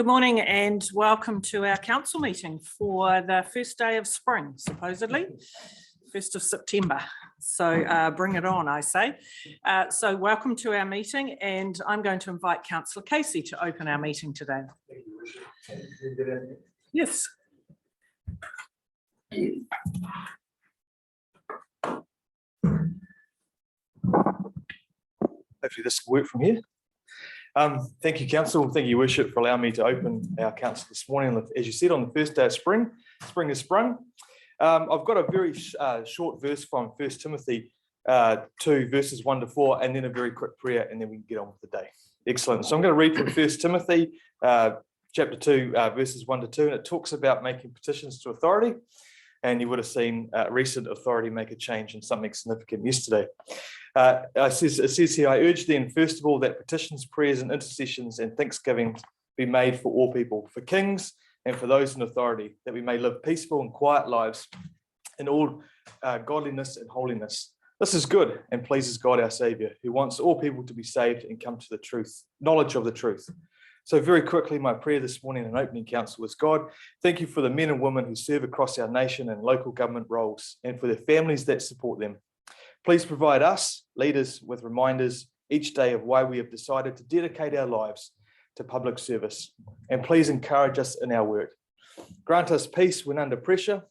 Good morning and welcome to our council meeting for the first day of spring, supposedly, 1st of September. So bring it on, I say. So welcome to our meeting, and I'm going to invite Councillor Casey to open our meeting today. Yes. Hopefully this will work from here. Thank you, Council. Thank you, Worship, for allowing me to open our council this morning. As you said, on the first day of spring, spring has sprung. I've got a very short verse from 1 Timothy 2, verses 1 to 4, and then a very quick prayer, and then we can get on with the day. Excellent. So I'm going to read from 1 Timothy chapter 2, verses 1 to 2, and it talks about making petitions to authority. And you would have seen recent authority make a change in something significant yesterday. It says here, I urge then, first of all, that petitions, prayers, and intercessions and thanksgiving be made for all people, for kings and for those in authority, that we may live peaceful and quiet lives in all godliness and holiness. This is good and pleases God our Saviour, who wants all people to be saved and come to the truth, knowledge of the truth. So very quickly, my prayer this morning in opening council is, God, thank you for the men and women who serve across our nation and local government roles, and for their families that support them. Please provide us, leaders, with reminders each day of why we have decided to dedicate our lives to public service, and please encourage us in our work. Grant us peace when under pressure.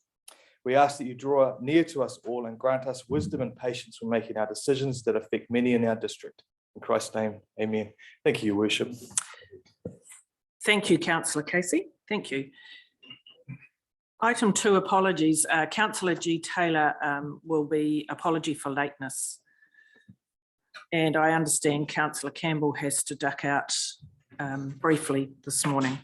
We ask that you draw near to us all and grant us wisdom and patience when making our decisions that affect many in our district. In Christ's name, amen. Thank you, Your Worship. Thank you, Councillor Casey. Thank you. Item 2, apologies. Councillor G. Taylor will be apology for lateness. And I understand Councillor Campbell has to duck out briefly this morning.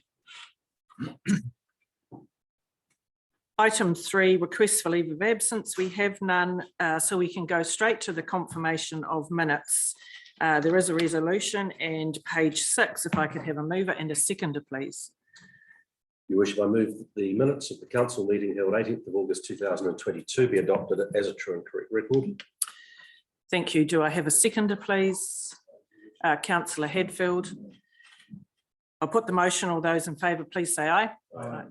Item 3, requests for leave of absence. We have none, so we can go straight to the confirmation of minutes. There is a resolution, and page 6, if I could have a mover and a seconder, please. Your Worship, I move that the minutes of the council meeting held 18th of August 2022 be adopted as a true and correct record. Thank you. Do I have a seconder, please? Councillor Hadfield. I'll put the motion. All those in favour, please say aye. Aye.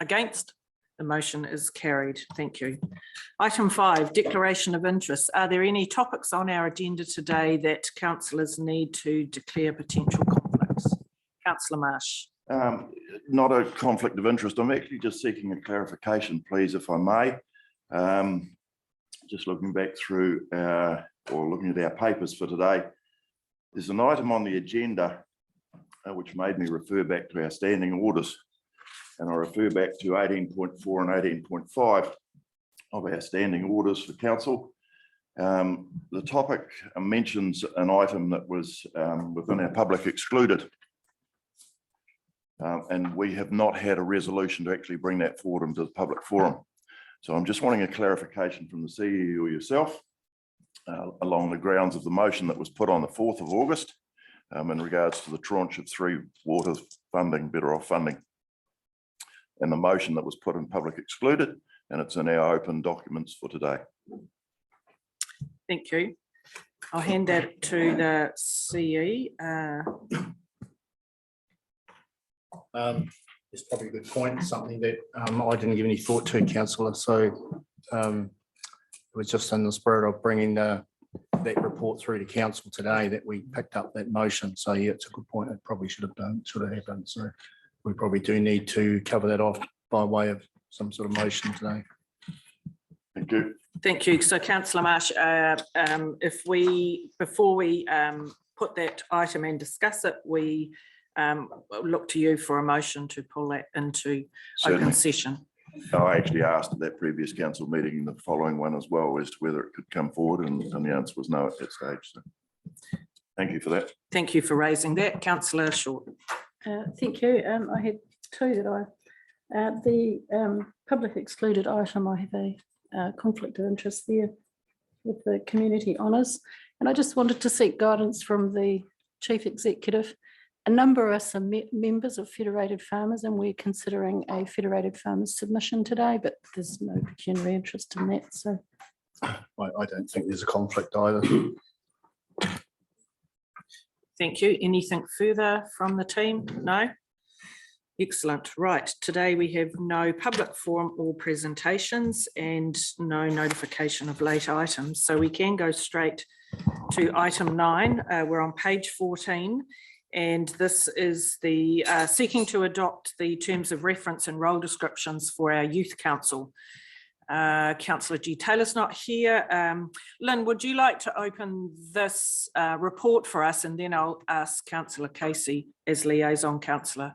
Against? The motion is carried. Thank you. Item 5, declaration of interest. Are there any topics on our agenda today that councillors need to declare potential conflicts? Councillor Marsh. Not a conflict of interest. I'm actually just seeking a clarification, please, if I may. Just looking back through or looking at our papers for today, there's an item on the agenda which made me refer back to our standing orders. And I refer back to 18.4 and 18.5 of our standing orders for council. The topic mentions an item that was within our public excluded. And we have not had a resolution to actually bring that forward into the public forum. So I'm just wanting a clarification from the CEO or yourself along the grounds of the motion that was put on the 4th of August in regards to the tranche of 3 water funding, better off funding. And the motion that was put in public excluded, and it's in our open documents for today. Thank you. I'll hand that to the CE. It's probably a good point, something that I didn't give any thought to, Councillor. So it was just in the spirit of bringing that report through to council today that we picked up that motion. So yeah, it's a good point. It probably should have happened. So we probably do need to cover that off by way of some sort of motion today. Thank you. Thank you. So Councillor Marsh, before we put that item and discuss it, we look to you for a motion to pull that into open session. I actually asked at that previous council meeting in the following one as well as to whether it could come forward, and the answer was no at that stage. So thank you for that. Thank you for raising that. Councillor Short. Thank you. I had 2 that the public excluded item, I have a conflict of interest there with the community honours. And I just wanted to seek guidance from the Chief Executive. A number of us are members of Federated Farmers, and we're considering a Federated Farmers submission today, but there's no pecuniary interest in that. So I don't think there's a conflict either. Thank you. Anything further from the team? No? Excellent. Right. Today we have no public forum or presentations and no notification of late items. So we can go straight to item 9. We're on page 14. And this is the seeking to adopt the terms of reference and role descriptions for our youth council. Councillor G. Taylor's not here. Lynn, would you like to open this report for us, and then I'll ask Councillor Casey as liaison councillor.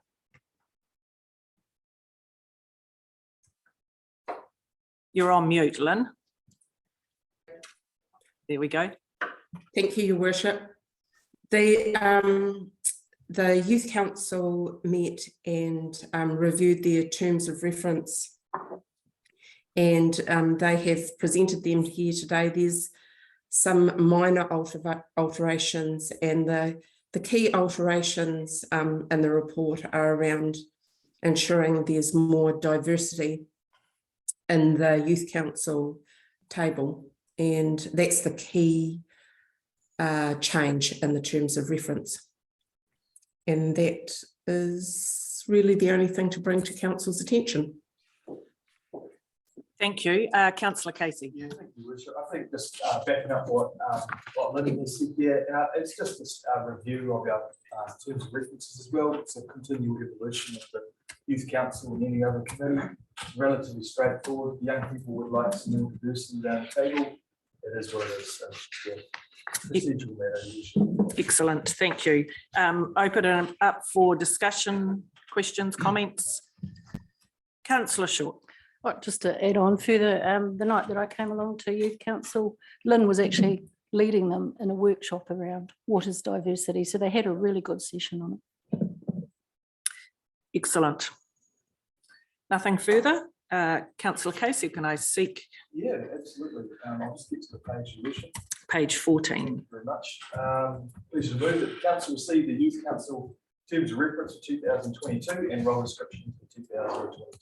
You're on mute, Lynn. There we go. Thank you, Your Worship. The Youth Council met and reviewed their terms of reference, and they have presented them here today. There's some minor alterations, and the key alterations in the report are around ensuring there's more diversity in the Youth Council table, and that's the key change in the terms of reference. And that is really the only thing to bring to Council's attention. Thank you. Councillor Casey. Yeah, thank you, Worship. I think just backing up what Lynn has said there, it's just this review of our terms of references as well. It's a continual evolution of the Youth Council and any other committee. Relatively straightforward. Young people would like some more diversity around the table. It is what it is. Procedural matter usually. Excellent. Thank you. Open it up for discussion, questions, comments. Councillor Short. Just to add on further, the night that I came along to Youth Council, Lynn was actually leading them in a workshop around what is diversity. So they had a really good session on it. Excellent. Nothing further. Councillor Casey, can I seek? Yeah, absolutely. I'll just get to the page, Your Worship. Page 14. Thank you very much. Please remove that the council received the Youth Council terms of reference for 2022 and role description for 2022.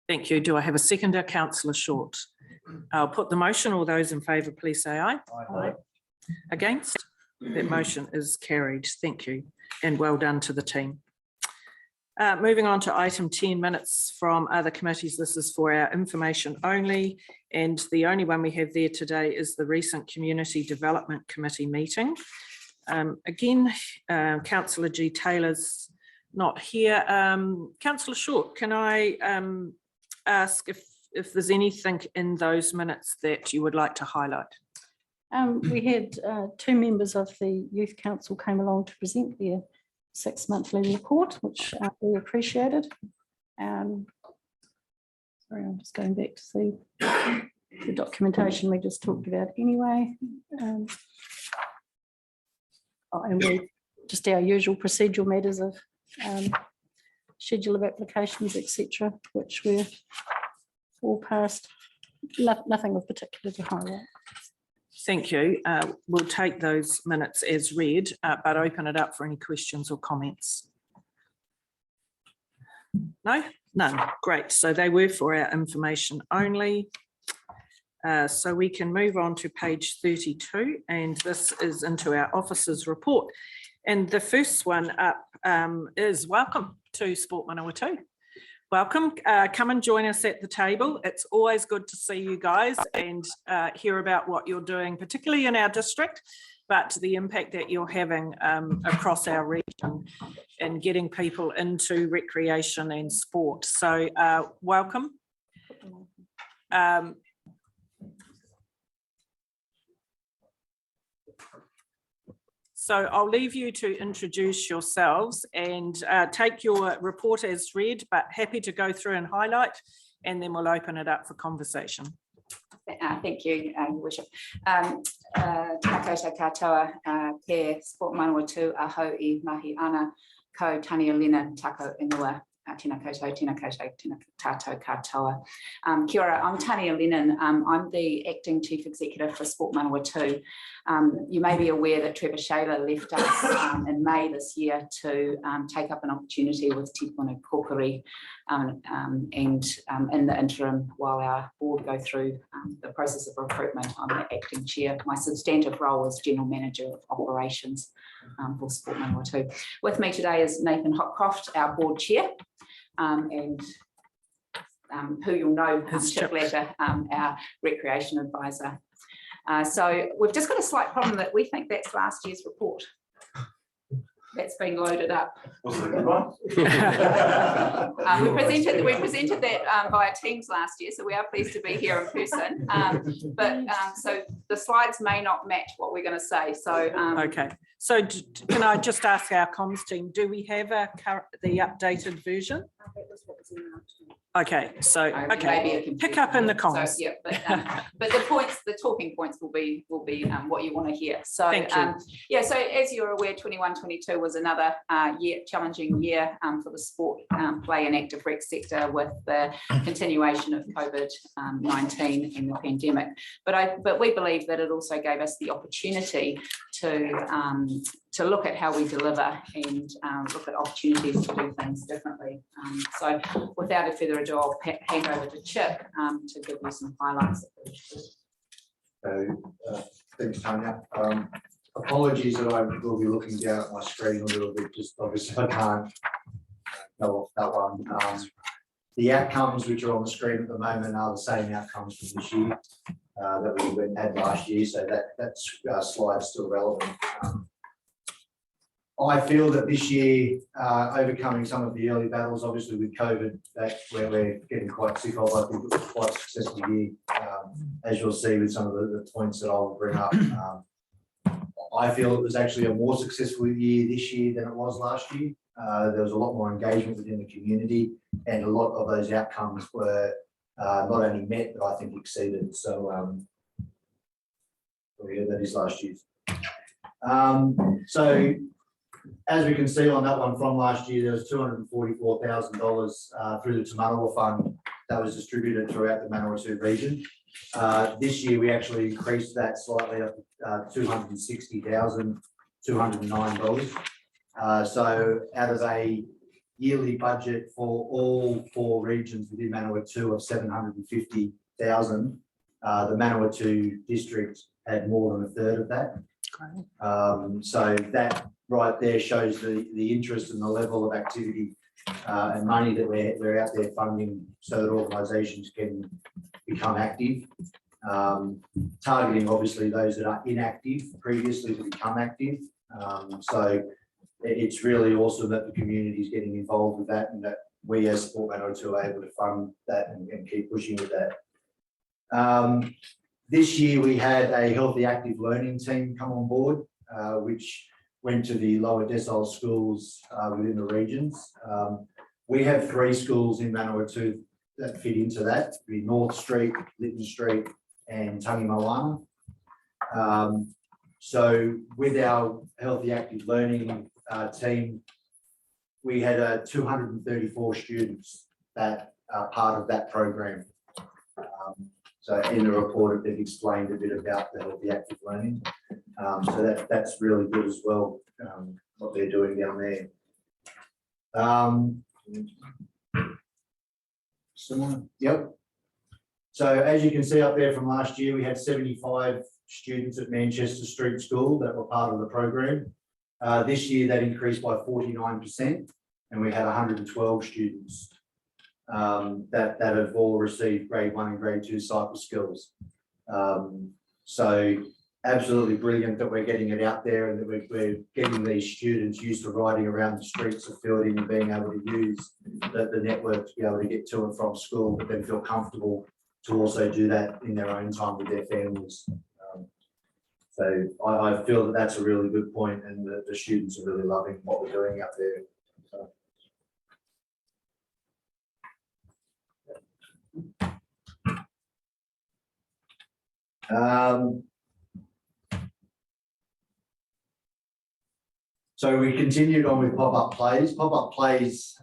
Thank you. Do I have a seconder? Councillor Short. I'll put the motion. All those in favour, please say aye. Aye. Against? That motion is carried. Thank you. And well done to the team. Moving on to item 10, minutes from other committees. This is for our information only. And the only one we have there today is the recent Community Development Committee meeting. Again, Councillor G. Taylor's not here. Councillor Short, can I ask if there's anything in those minutes that you would like to highlight? We had 2 members of the Youth Council came along to present their 6 monthly report, which we appreciated. Sorry, I'm just going back to see the documentation we just talked about anyway. And we just our usual procedural matters of schedule of applications, etc., which we're all passed. Nothing of particular to highlight. Thank you. We'll take those minutes as read, but open it up for any questions or comments. No? None. Great. So they were for our information only. So we can move on to page 32, and this is into our officers' report. And the first one up is welcome to Sport Manawatu. Welcome, come and join us at the table. It's always good to see you guys and hear about what you're doing, particularly in our district, but the impact that you're having across our region and getting people into recreation and sport. So welcome. So I'll leave you to introduce yourselves and take your report as read, but happy to go through and highlight, and then we'll open it up for conversation. Thank you, Your Worship. Tākoutou katoa, ke Sport Manawatu aho I mahi ana ko Tania Lena tako inua. Tēnā koutou, tēnā koutou, tēnā tātou katoa. Kia ora, I'm Tania Lennon. I'm the Acting Chief Executive for Sport Manawatu. You may be aware that Trevor Shaler left us in May this year to take up an opportunity with Te Puna Kōkiri, and in the interim, while our board go through the process of recruitment, I'm the acting chair. My substantive role is General Manager of Operations for Sport Manawatu. With me today is Nathan Hopcroft, our board chair, and who you'll know, Chip Latter, our recreation advisor. So we've just got a slight problem that we think that's last year's report. That's been loaded up. We presented that via Teams last year, so we are pleased to be here in person. So the slides may not match what we're going to say. So Okay, so can I just ask our comms team, do we have the updated version? Okay, so pick up in the comms. So, yeah, but the talking points will be what you want to hear. So Thank you. yeah, so as you're aware, 21-22 was another challenging year for the sport, play and active rec sector with the continuation of COVID-19 and the pandemic. But we believe that it also gave us the opportunity to look at how we deliver and look at opportunities to do things differently. So without further ado, I'll hand over to Chip to give you some highlights. Thanks, Tanya. Apologies that I will be looking down at my screen a little bit, just obviously I can't go off that one. The outcomes which are on the screen at the moment are the same outcomes from this year that we had last year, so that slide's still relevant. I feel that this year, overcoming some of the early battles, obviously with COVID, that where we're getting quite sick of, I think it was quite a successful year, as you'll see with some of the points that I'll bring up. I feel it was actually a more successful year this year than it was last year. There was a lot more engagement within the community, and a lot of those outcomes were not only met, but I think exceeded. So yeah, that is last year's. So as we can see on that one from last year, there was $244,000 through the Te Manawa Fund that was distributed throughout the Manawatu region. This year, we actually increased that slightly up to $260,209. So out of a yearly budget for all 4 regions within Manawatu of $750,000, the Manawatu district had more than a third of that. So that right there shows the interest and the level of activity and money that we're out there funding so that organisations can become active. Targeting obviously those that are inactive previously to become active. So it's really awesome that the community is getting involved with that, and that we as Sport Manawatu are able to fund that and keep pushing with that. This year we had a healthy active learning team come on board, which went to the lower decile schools within the regions. We have 3 schools in Manawatu that fit into that, the North Street, Lytton Street and Tangi Moana. So with our healthy active learning team, we had 234 students that are part of that program. So in the report, they've explained a bit about the healthy active learning. So that's really good as well, what they're doing down there. Yep. So as you can see up there from last year, we had 75 students at Manchester Street School that were part of the program. This year that increased by 49%, and we had 112 students that have all received grade 1 and grade 2 cycle skills. So absolutely brilliant that we're getting it out there and that we're getting these students used to riding around the streets of Fielding and being able to use the network to be able to get to and from school, but then feel comfortable to also do that in their own time with their families. So I feel that that's a really good point, and the students are really loving what we're doing out there. So we continued on with pop-up plays. Pop-up plays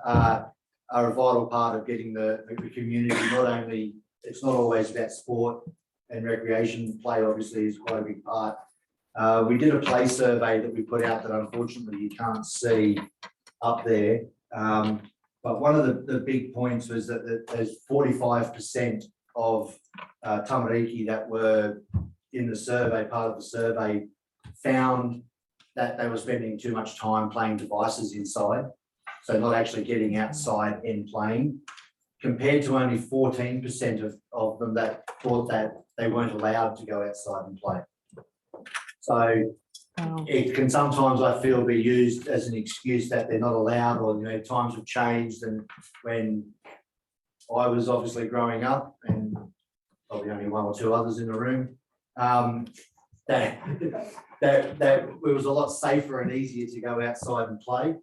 are a vital part of getting the community, not only, it's not always about sport and recreation, play obviously is quite a big part. We did a play survey that we put out that unfortunately you can't see up there. But one of the big points was that there's 45% of tamariki that were in the survey, part of the survey, found that they were spending too much time playing devices inside. So not actually getting outside and playing, compared to only 14% of them that thought that they weren't allowed to go outside and play. So it can sometimes, I feel, be used as an excuse that they're not allowed, or, you know, times have changed. And when I was obviously growing up, and probably only one or two others in the room, that it was a lot safer and easier to go outside and play.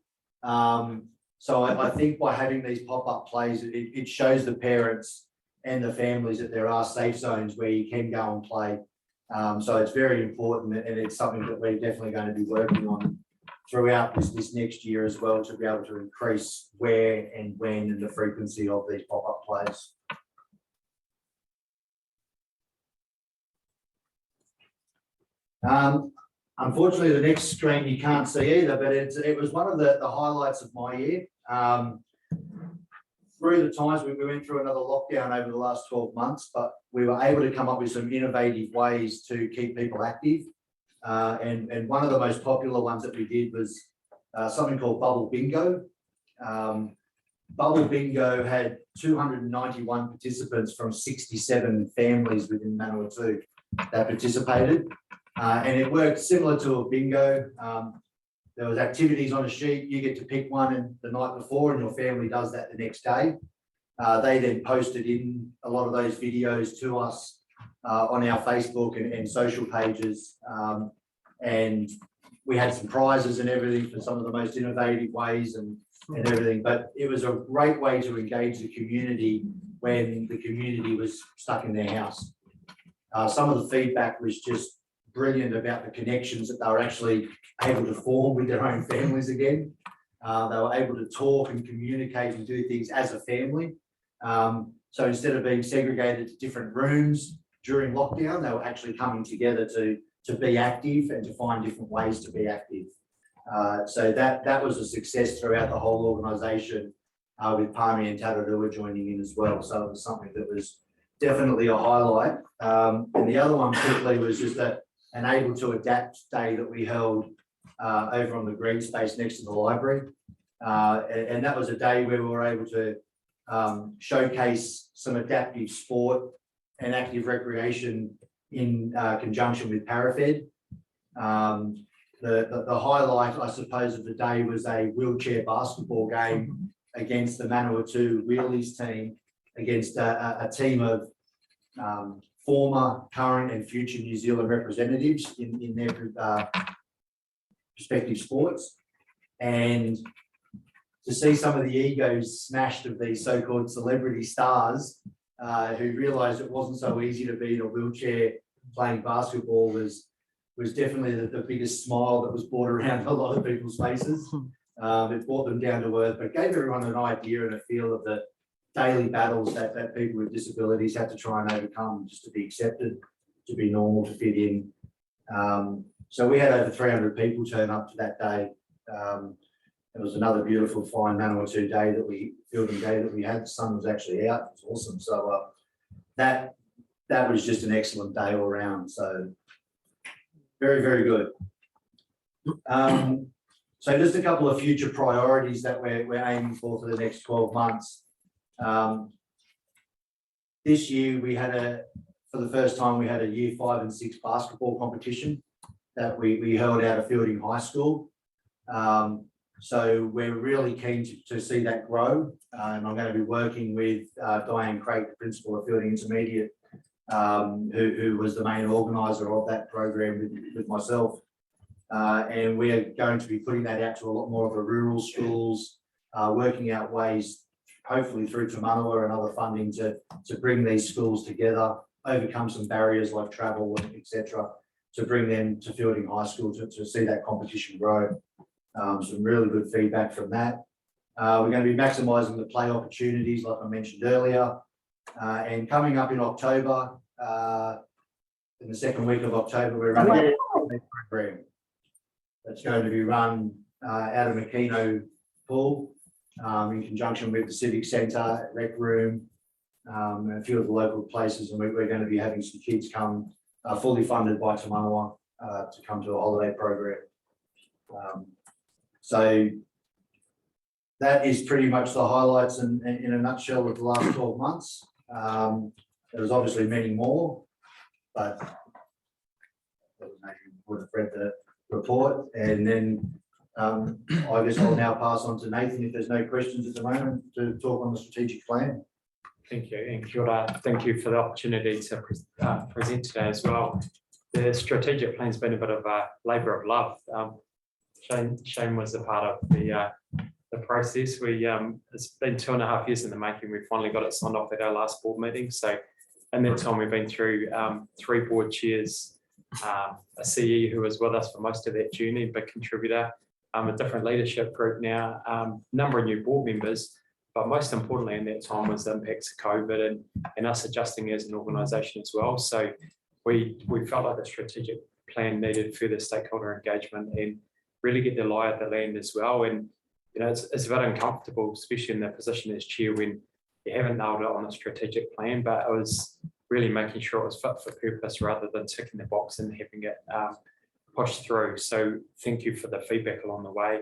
So I think by having these pop-up plays, it shows the parents and the families that there are safe zones where you can go and play. So it's very important, and it's something that we're definitely going to be working on throughout this next year as well, to be able to increase where and when and the frequency of these pop-up plays. Unfortunately, the next screen you can't see either, but it was one of the highlights of my year. Through the times we went through another lockdown over the last 12 months, but we were able to come up with some innovative ways to keep people active. And one of the most popular ones that we did was something called Bubble Bingo. Bubble Bingo had 291 participants from 67 families within Manawatu that participated. And it worked similar to a bingo. There was activities on a sheet. You get to pick one the night before, and your family does that the next day. They then posted in a lot of those videos to us on our Facebook and social pages. And we had some prizes and everything for some of the most innovative ways and everything. But it was a great way to engage the community when the community was stuck in their house. Some of the feedback was just brilliant about the connections that they were actually able to form with their own families again. They were able to talk and communicate and do things as a family. So instead of being segregated to different rooms during lockdown, they were actually coming together to be active and to find different ways to be active. So that was a success throughout the whole organisation, with Palmy and Tararua joining in as well. So it was something that was definitely a highlight. And the other one quickly was just an Able to Adapt day that we held over on the green space next to the library. And that was a day where we were able to showcase some adaptive sport and active recreation in conjunction with Parafed. The highlight, I suppose, of the day was a wheelchair basketball game against the Manawatu Wheelies team, against a team of former, current and future New Zealand representatives in their respective sports. And to see some of the egos smashed of these so-called celebrity stars who realised it wasn't so easy to be in a wheelchair playing basketball was definitely the biggest smile that was brought around a lot of people's faces. It brought them down to earth, but gave everyone an idea and a feel of the daily battles that people with disabilities had to try and overcome just to be accepted, to be normal, to fit in. So we had over 300 people turn up to that day. It was another beautiful, fine Manawatu day fielding day that we had. The sun was actually out. It was awesome. So that was just an excellent day all around. So very, very good. So just a couple of future priorities that we're aiming for the next 12 months. This year we had for the first time, we had a year 5 and 6 basketball competition that we held out of Fielding High School. So we're really keen to see that grow. And I'm going to be working with Diane Craig, the principal of Fielding Intermediate, who was the main organiser of that program with myself. And we're going to be putting that out to a lot more of the rural schools, working out ways, hopefully through Te Manawa and other funding, to bring these schools together, overcome some barriers like travel, etc., to bring them to Fielding High School to see that competition grow. Some really good feedback from that. We're going to be maximising the play opportunities, like I mentioned earlier. And coming up in October, in the second week of October, we're running a program that's going to be run out of Makino Pool in conjunction with the Civic Centre, Rec Room, and a few of the local places. And we're going to be having some kids come fully funded by Te Manawa to come to a holiday program. So that is pretty much the highlights in a nutshell of the last 12 months. There's obviously many more, but maybe would have read the report. And then I guess I'll now pass on to Nathan if there's no questions at the moment to talk on the strategic plan. Thank you, and kia ora. Thank you for the opportunity to present today as well. The strategic plan's been a bit of a labour of love. Shane was a part of the process. It's been 2.5 years in the making. We finally got it signed off at our last board meeting. So in that time, we've been through 3 board chairs, a CE who was with us for most of that journey, big contributor, a different leadership group now, number of new board members. But most importantly in that time was the impacts of COVID and us adjusting as an organisation as well. So we felt like the strategic plan needed further stakeholder engagement and really get the lie of the land as well. And you know, it's a bit uncomfortable, especially in the position as chair when you haven't nailed it on the strategic plan, but it was really making sure it was fit for purpose rather than ticking the box and having it pushed through. So thank you for the feedback along the way.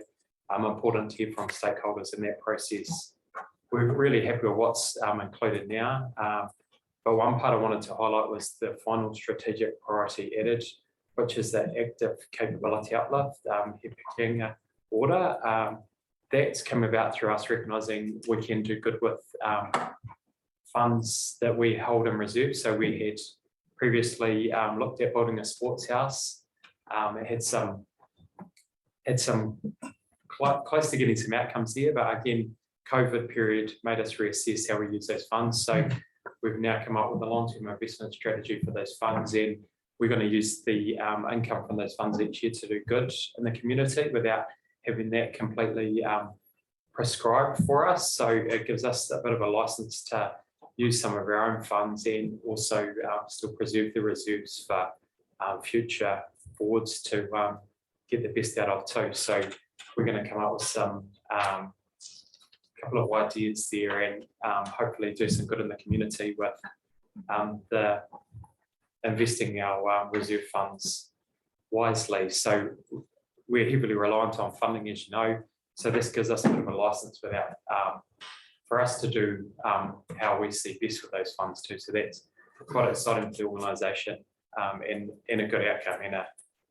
Important to hear from stakeholders in that process. We're really happy with what's included now. But one part I wanted to highlight was the final strategic priority added, which is the active capability uplift, He order. That's come about through us recognising we can do good with funds that we hold in reserve. So we had previously looked at building a sports house. It had some close to getting some outcomes there, but again, COVID period made us reassess how we use those funds. So we've now come up with a long-term investment strategy for those funds, and we're going to use the income from those funds each year to do good in the community without having that completely prescribed for us. So it gives us a bit of a license to use some of our own funds and also still preserve the reserves for future boards to get the best out of too. So we're going to come up with some couple of ideas there and hopefully do some good in the community with the investing our reserve funds wisely. So we're heavily reliant on funding, as you know, so this gives us a bit of a license without for us to do how we see best with those funds too. So that's quite exciting for the organisation and a good outcome and as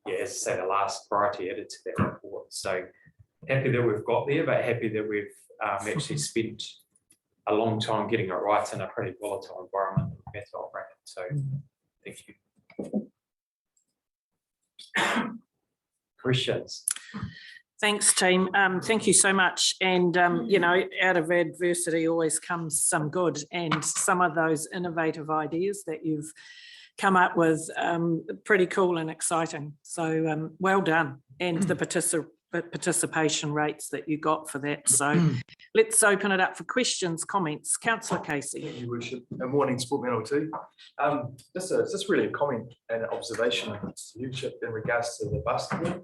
I say, the last priority added to that report. So happy that we've got there, but happy that we've actually spent a long time getting it right in a pretty volatile environment we have to operate in. So thank you. Questions? Thanks, team. Thank you so much. And, you know, out of adversity always comes some good, and some of those innovative ideas that you've come up with, pretty cool and exciting. So well done. And the participation rates that you got for that. So let's open it up for questions, comments. Councillor Casey. Thank you, Worship. And morning, Sport Panel 2. Just really a comment and an observation to leadership in regards to the basketball.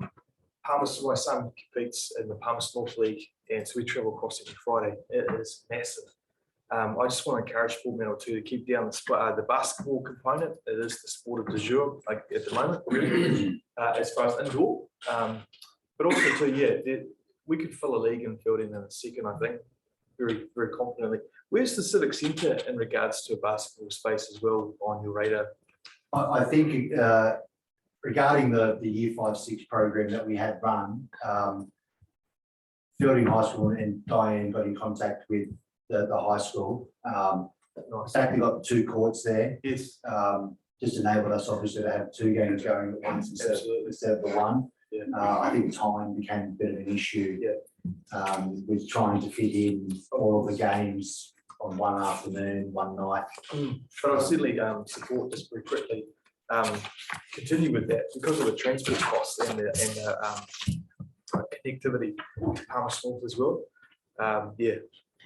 Palmerston, my son competes in the Palmerston North League, and so we travel across every Friday. It is massive. I just want to encourage Sport Panel 2 to keep down the basketball component. It is the sport of du jour, like at the moment, really, as far as indoor. But also too, we could fill a league in fielding in a second, I think, very, very confidently. Where's the Civic Centre in regards to a basketball space as well on your radar? I think regarding the Year 5-6 program that we had run, Fielding High School and Diane got in contact with the high school. Exactly got the 2 courts there. Yes. Just enabled us obviously to have 2 games going at once instead of the 1. Yeah. I think time became a bit of an issue with trying to fit in all of the games on one afternoon, one night. But I'll certainly support, just very quickly, continue with that because of the transport costs and the connectivity to Palmerston North as well. Yeah.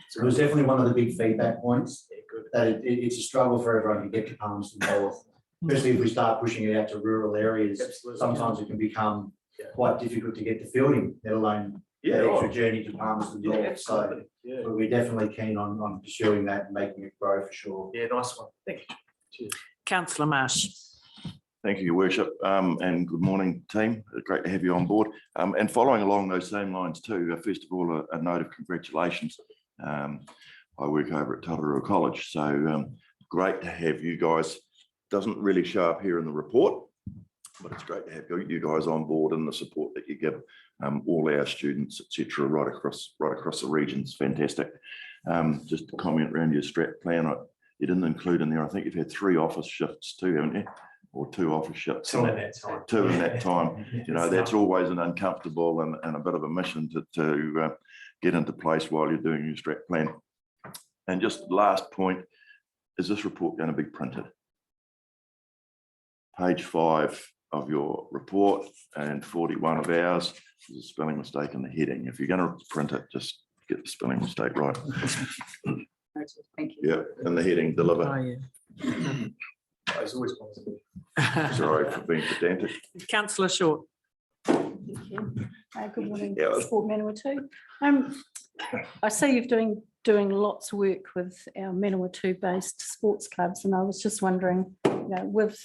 So it was definitely one of the big feedback points, that it's a struggle for everyone to get to Palmerston North, especially if we start pushing it out to rural areas. Sometimes it can become quite difficult to get the fielding, let alone that extra journey to Palmerston North. So Yeah. but we're definitely keen on pursuing that and making it grow for sure. Yeah, nice one. Thank you. Cheers. Councillor Marsh. Thank you, Your Worship, and good morning, team. Great to have you on board. And following along those same lines too, first of all, a note of congratulations. I work over at Tararua College, so great to have you guys. Doesn't really show up here in the report, but it's great to have you guys on board and the support that you give all our students, etc., right across the regions. Fantastic. Just a comment around your strat plan. You didn't include in there, I think you've had 3 office shifts too, haven't you? Or 2 office shifts. 2 in that time. 2 in that time. You know, that's always an uncomfortable and a bit of a mission to get into place while you're doing your strat plan. And just last point, is this report going to be printed? Page 5 of your report and 41 of ours, there's a spelling mistake in the heading. If you're going to print it, just get the spelling mistake right. Thank you. Yeah, and the heading, deliver. Oh, yeah. It's always possible. Sorry for being pedantic. Councillor Short. Thank you. Good morning, Yeah. Sport Manawatu. I see you've doing lots of work with our Manawatu based sports clubs, and I was just wondering, you know, with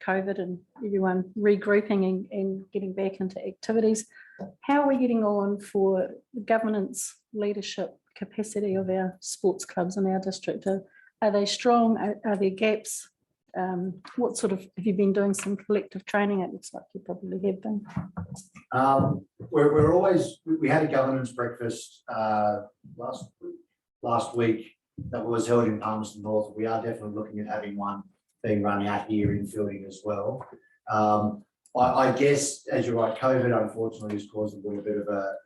COVID and everyone regrouping and getting back into activities, how are we getting on for the governance leadership capacity of our sports clubs in our district? Are they strong? Are there gaps? What sort of, have you been doing some collective training? It looks like you probably have been. We're always, we had a governance breakfast last week that was held in Palmerston North. We are definitely looking at having one being run out here in Fielding as well. I guess, as you're right, COVID unfortunately has caused a little bit of a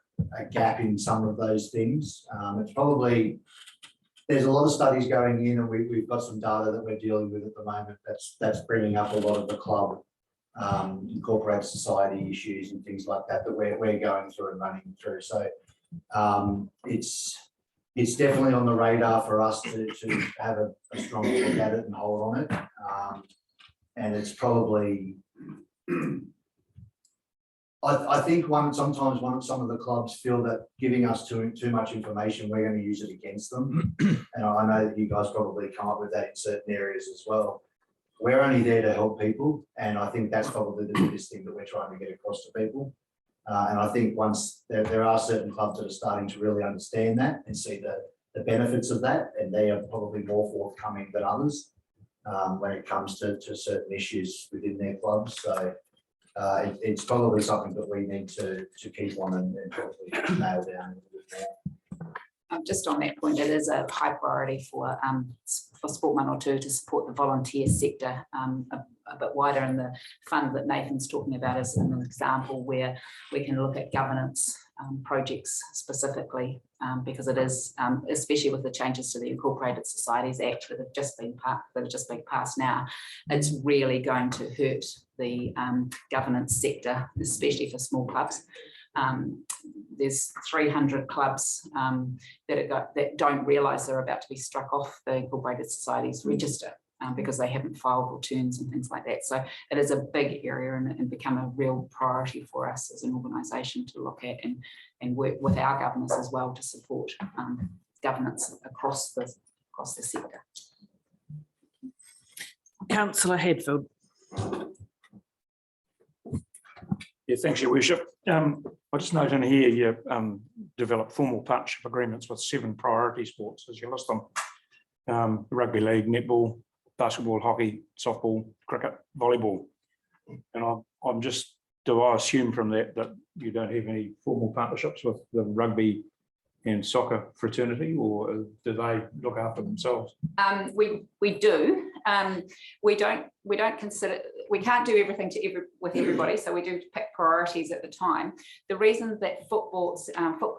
gap in some of those things. It's probably, there's a lot of studies going in, and we've got some data that we're dealing with at the moment that's bringing up a lot of the club incorporated society issues and things like that we're going through and running through. So it's definitely on the radar for us to have a strong look at it and hold on it. And it's probably, I think sometimes some of the clubs feel that giving us too much information, we're going to use it against them. And I know that you guys probably come up with that in certain areas as well. We're only there to help people, and I think that's probably the biggest thing that we're trying to get across to people. And I think once there are certain clubs that are starting to really understand that and see the benefits of that, and they are probably more forthcoming than others when it comes to certain issues within their clubs. So it's probably something that we need to keep on and probably nail down a little bit more. Just on that point, it is a high priority for Sport Manawatu to support the volunteer sector a bit wider, and the fund that Nathan's talking about is an example where we can look at governance projects specifically, because it is, especially with the changes to the Incorporated Societies Act that have just been passed now, it's really going to hurt the governance sector, especially for small clubs. There's 300 clubs that don't realise they're about to be struck off the Incorporated Societies register because they haven't filed returns and things like that. So it is a big area and become a real priority for us as an organisation to look at and work with our governors as well to support governance across the sector. Councillor Hadfield. Yeah, thanks, Your Worship. I just note in here you develop formal partnership agreements with 7 priority sports as you list them: rugby league, netball, basketball, hockey, softball, cricket, volleyball. And I'm just, do I assume from that you don't have any formal partnerships with the rugby and soccer fraternity, or do they look after themselves? We do. We don't consider, we can't do everything with everybody, so we do pick priorities at the time. The reason that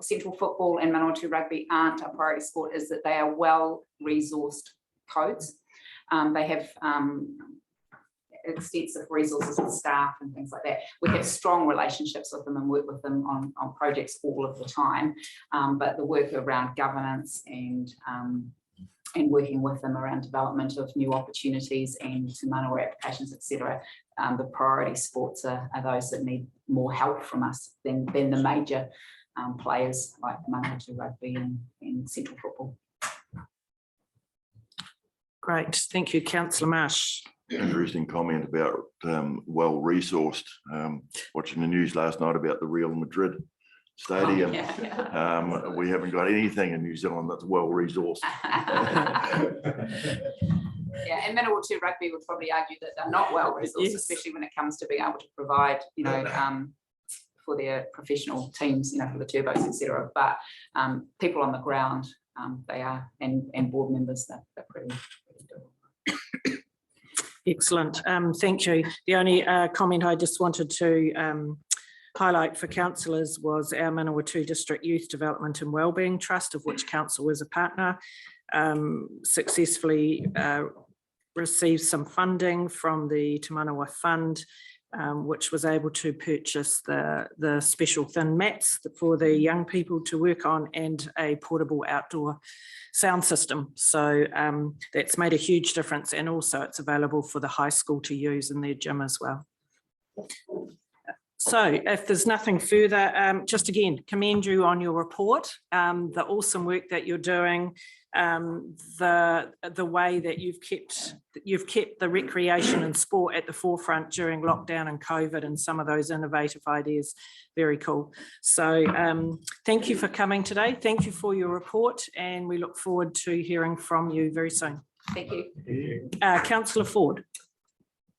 Central Football and Manawatu Rugby aren't a priority sport is that they are well resourced codes. They have extensive resources and staff and things like that. We have strong relationships with them and work with them on projects all of the time. But the work around governance and working with them around development of new opportunities and Te Manawa applications, etc. The priority sports are those that need more help from us than the major players like Manawatu Rugby and Central Football. Great, thank you, Councillor Marsh. Interesting comment about well-resourced. Watching the news last night about the Real Madrid stadium. We haven't got anything in New Zealand that's well-resourced. Yeah, and Manawatu Rugby would probably argue that they're not well-resourced, Yes. especially when it comes to being able to provide, for their professional teams, for the turbos, etc. But people on the ground, they are, and board members, they're pretty good. Excellent, thank you. The only comment I just wanted to highlight for councillors was our Manawatu District Youth Development and Wellbeing Trust, of which council is a partner, successfully received some funding from the Te Manawa Fund, which was able to purchase the special thin mats for the young people to work on and a portable outdoor sound system. So that's made a huge difference, and also it's available for the high school to use in their gym as well. So if there's nothing further, just again, commend you on your report, the awesome work that you're doing, the way that you've kept the recreation and sport at the forefront during lockdown and COVID, and some of those innovative ideas, very cool. So thank you for coming today. Thank you for your report, and we look forward to hearing from you very soon. Thank you. Councillor Ford.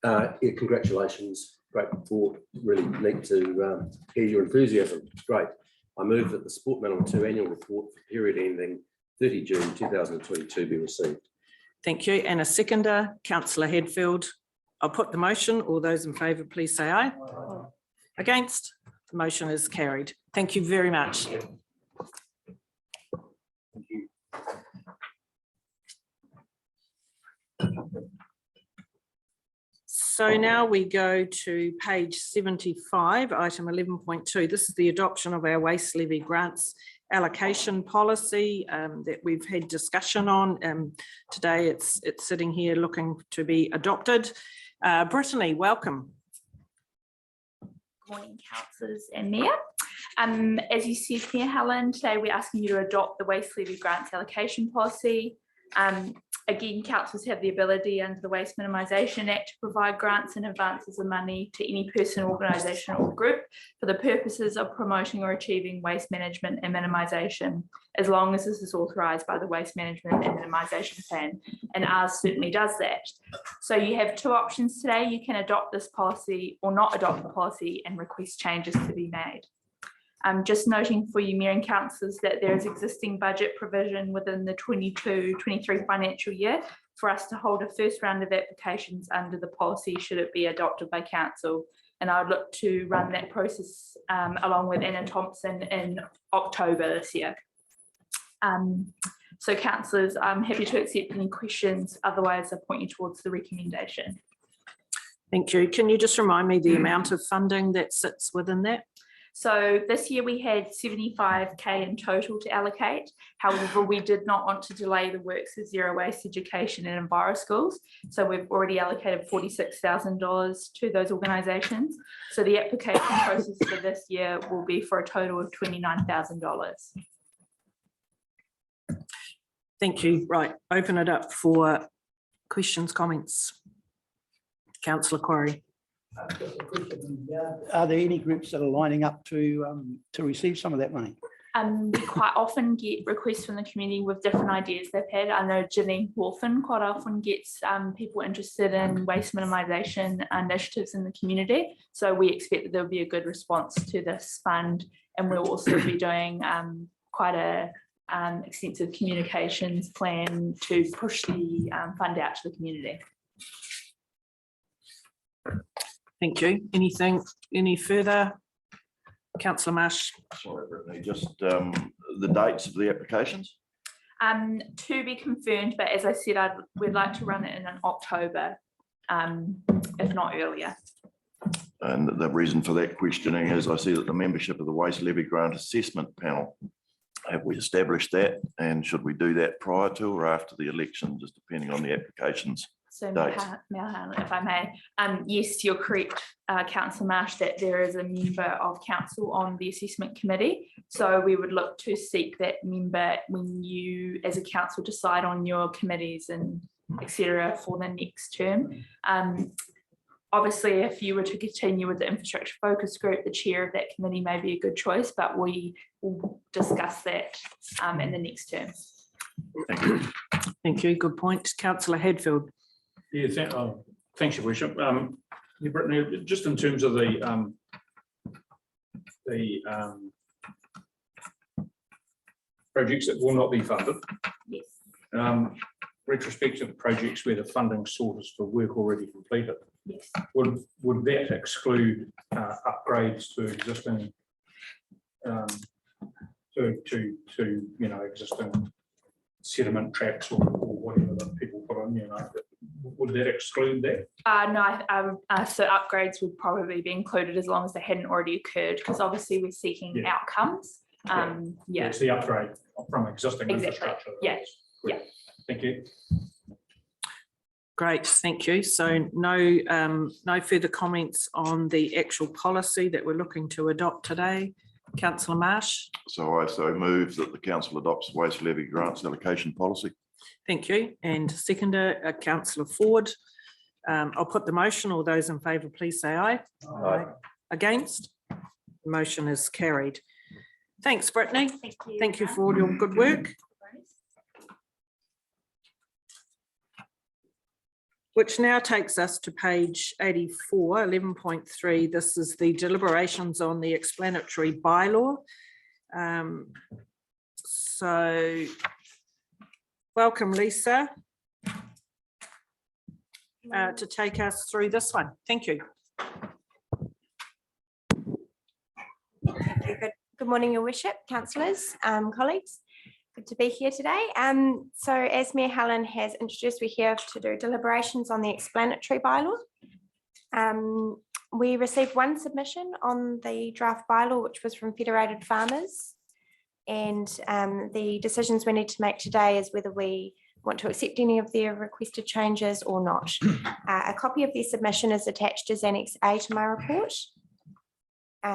Yeah, congratulations. Great report. Really neat to hear your enthusiasm. Great. I move that the Sport Manawatu annual report for period ending 30 June 2022 be received. Thank you. And a seconder, Councillor Hadfield. I'll put the motion. All those in favour, please say aye. Against? The motion is carried. Thank you very much. Thank you. So now we go to page 75, item 11.2. This is the adoption of our waste levy grants allocation policy that we've had discussion on. Today it's sitting here looking to be adopted. Brittany, welcome. Morning, councillors and mayor. As you said here, Helen, today we're asking you to adopt the waste levy grants allocation policy. Again, councillors have the ability under the Waste Minimisation Act to provide grants and advances of money to any person, organisation or group for the purposes of promoting or achieving waste management and minimisation, as long as this is authorised by the Waste Management and Minimisation Plan, and ours certainly does that. So you have two options today. You can adopt this policy or not adopt the policy and request changes to be made. Just noting for you, Mayor and councillors, that there is existing budget provision within the 22-23 financial year for us to hold a first round of applications under the policy should it be adopted by council. And I would look to run that process along with Anna Thompson in October this year. So councillors, I'm happy to accept any questions. Otherwise, I point you towards the recommendation. Thank you. Can you just remind me the amount of funding that sits within that? So this year we had 75k in total to allocate. However, we did not want to delay the works of zero waste education and Enviro schools. So we've already allocated $46,000 to those organisations. So the application process for this year will be for a total of $29,000. Thank you. Right, open it up for questions, comments. Councillor Quarry. Are there any groups that are lining up to receive some of that money? We quite often get requests from the community with different ideas they've had. I know Janine Hawthorne quite often gets people interested in waste minimisation initiatives in the community. So we expect that there'll be a good response to this fund, and we'll also be doing quite a extensive communications plan to push the fund out to the community. Thank you. Anything, any further? Councillor Marsh. Sorry, Brittany, just the dates of the applications? To be confirmed, but as I said, we'd like to run it in October if not earlier. And the reason for that questioning is I see that the membership of the Waste Levy Grant Assessment Panel, have we established that? And should we do that prior to or after the election, just depending on the applications? So Dates. Mayor Hanlon, if I may, yes, you're correct, Councillor Marsh, that there is a member of council on the assessment committee. So we would look to seek that member when you, as a council, decide on your committees and etc. for the next term. Obviously, if you were to continue with the infrastructure focus group, the chair of that committee may be a good choice, but we will discuss that in the next term. Thank you. Good point. Councillor Hadfield. Yeah, thanks, Your Worship. Yeah, Brittany, just in terms of the projects that will not be funded. Yes. Retrospective projects where the funding source for work already completed. Yes. Would that exclude upgrades to existing existing sediment tracks or whatever that people put on, would that exclude that? No, so upgrades would probably be included as long as they hadn't already occurred, because obviously we're seeking outcomes. Yeah. It's the upgrade from existing Exactly. infrastructure. Yeah. Yeah. Thank you. Great, thank you. So no further comments on the actual policy that we're looking to adopt today. Councillor Marsh. So I move that the council adopts waste levy grants allocation policy. Thank you. And seconder, Councillor Ford. I'll put the motion. All those in favour, please say aye. Aye. Against? The motion is carried. Thanks, Brittany. Thank you. Thank you for all your good work. Which now takes us to page 84, 11.3. This is the deliberations on the explanatory bylaw. So welcome, Lisa, to take us through this one. Thank you. Thank you. Good morning, Your Worship, councillors, colleagues. Good to be here today. So as Mayor Helen has introduced, we're here to do deliberations on the explanatory bylaw. We received one submission on the draft bylaw, which was from Federated Farmers. And the decisions we need to make today is whether we want to accept any of their requested changes or not. A copy of their submission is attached as Annex A to my report.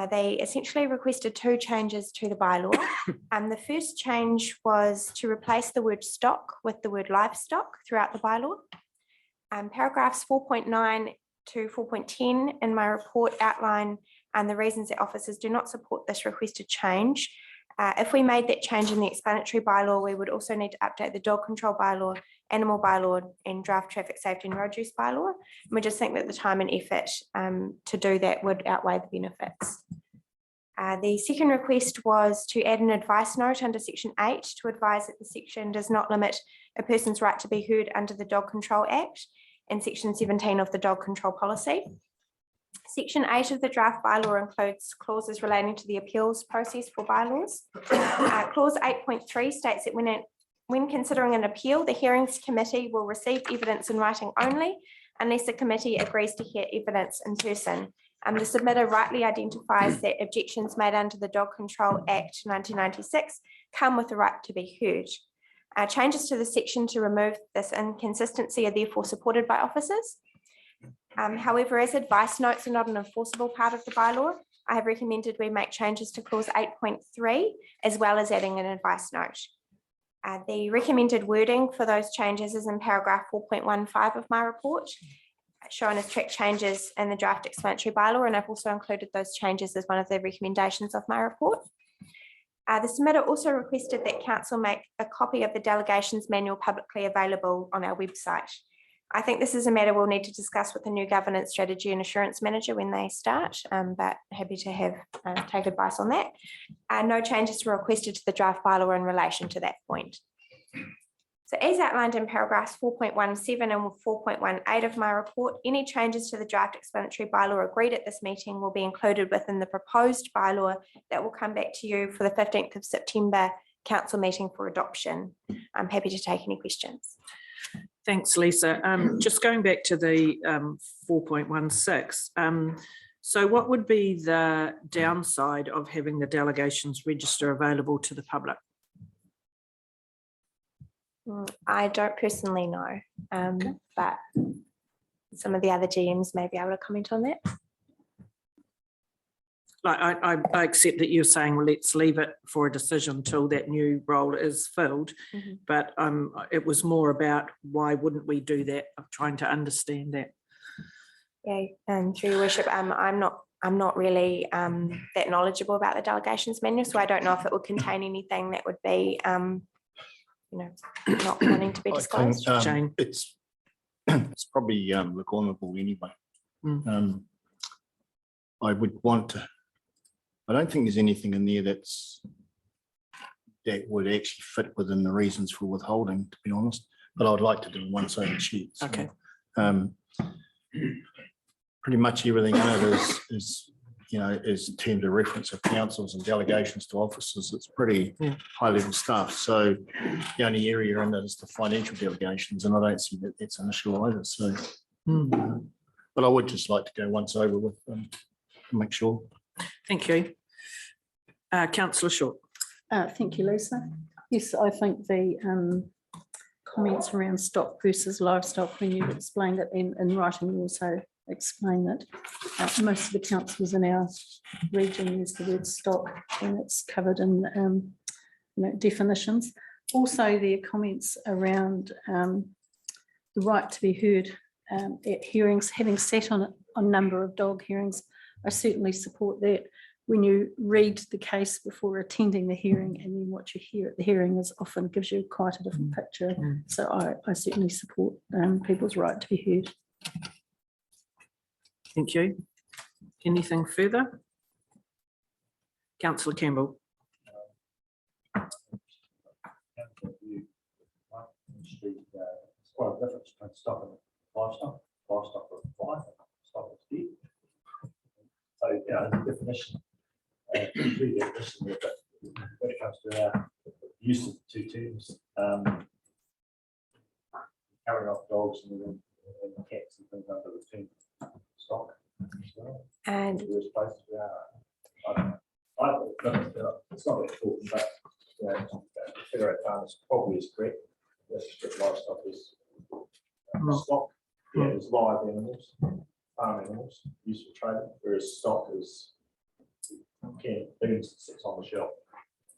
They essentially requested two changes to the bylaw. The first change was to replace the word stock with the word livestock throughout the bylaw. Paragraphs 4.9 to 4.10 in my report outline the reasons that officers do not support this requested change. If we made that change in the explanatory bylaw, we would also need to update the dog control bylaw, animal bylaw, and draft traffic safety and road use bylaw. And we just think that the time and effort to do that would outweigh the benefits. The second request was to add an advice note under section 8 to advise that the section does not limit a person's right to be heard under the Dog Control Act and section 17 of the Dog Control Policy. Section 8 of the draft bylaw includes clauses relating to the appeals process for bylaws. Clause 8.3 states that when considering an appeal, the hearings committee will receive evidence in writing only unless the committee agrees to hear evidence in person. The submitter rightly identifies that objections made under the Dog Control Act 1996 come with the right to be heard. Changes to the section to remove this inconsistency are therefore supported by officers. However, as advice notes are not an enforceable part of the bylaw, I have recommended we make changes to clause 8.3 as well as adding an advice note. The recommended wording for those changes is in paragraph 4.15 of my report, shown as track changes in the draft explanatory bylaw, and I've also included those changes as one of the recommendations of my report. The submitter also requested that council make a copy of the delegations manual publicly available on our website. I think this is a matter we'll need to discuss with the new governance strategy and assurance manager when they start, but happy to have take advice on that. No changes were requested to the draft bylaw in relation to that point. So as outlined in paragraphs 4.17 and 4.18 of my report, any changes to the draft explanatory bylaw agreed at this meeting will be included within the proposed bylaw that will come back to you for the 15th of September council meeting for adoption. I'm happy to take any questions. Thanks, Lisa. Just going back to the 4.16. So what would be the downside of having the delegations register available to the public? I don't personally know, but some of the other GMs may be able to comment on that. Like I accept that you're saying, well, let's leave it for a decision till that new role is filled. But it was more about why wouldn't we do that? I'm trying to understand that. Yeah, through your worship, I'm not really that knowledgeable about the delegations manual, so I don't know if it will contain anything that would be, not wanting to be disclosed. Jane. It's probably look honourable anyway. I would want to. I don't think there's anything in there that would actually fit within the reasons for withholding, to be honest. But I'd like to do a once-over sheet. So, Okay. Pretty much everything in it is in terms of reference of councils and delegations to officers. It's pretty high-level stuff. So the only area in it is the financial delegations, and I don't see that that's an issue either. So, but I would just like to go once over with them to make sure. Thank you. Councillor Short. Thank you, Lisa. Yes, I think the comments around stock versus livestock, when you explained it in writing, you also explained that most of the councils in our region use the word stock, and it's covered in definitions. Also, their comments around the right to be heard at hearings, having sat on a number of dog hearings, I certainly support that. When you read the case before attending the hearing and then what you hear at the hearing is often gives you quite a different picture. So I certainly support people's right to be heard. Thank you. Anything further? Councillor Campbell. It's quite a difference between stock and livestock. Livestock are fine, stock is dead. So, the definition, when it comes to our use of the two terms, carrying off dogs and cats and things under the term stock as well. And there's places where I it's not that important, but Federated Farmers probably is correct. Livestock is stock, it's live animals, farm animals used for trading, whereas stock is canned beans that sits on the shelf.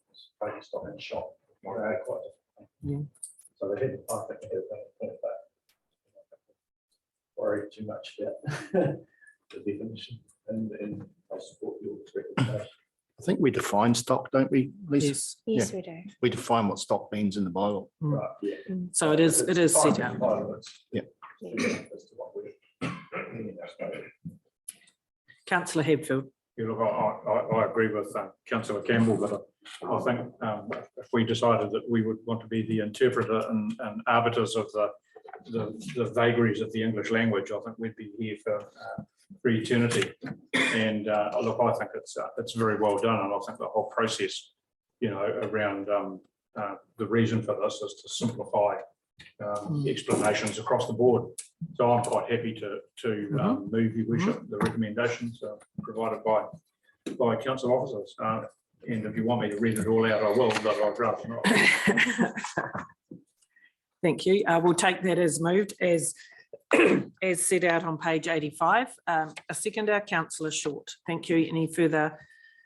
It's trading stock in the shop. They're quite different. So they had, I think they had a thing, but worry too much about the definition, and I support your recommendation. I think we define stock, don't we, Lisa? yes, we do. We define what stock means in the bylaw. Right, yeah. So it is set out. Yeah. Councillor Hadfield. Yeah, look, I agree with Councillor Campbell, but I think if we decided that we would want to be the interpreter and arbiters of the vagaries of the English language, I think we'd be here for eternity. And look, I think it's very well done, and I think the whole process, around the reason for this is to simplify explanations across the board. So I'm quite happy to move, your worship, the recommendations provided by council officers. And if you want me to read it all out, I will, but I'd rather not. Thank you. We'll take that as moved, as set out on page 85. A seconder, Councillor Short. Thank you. Any further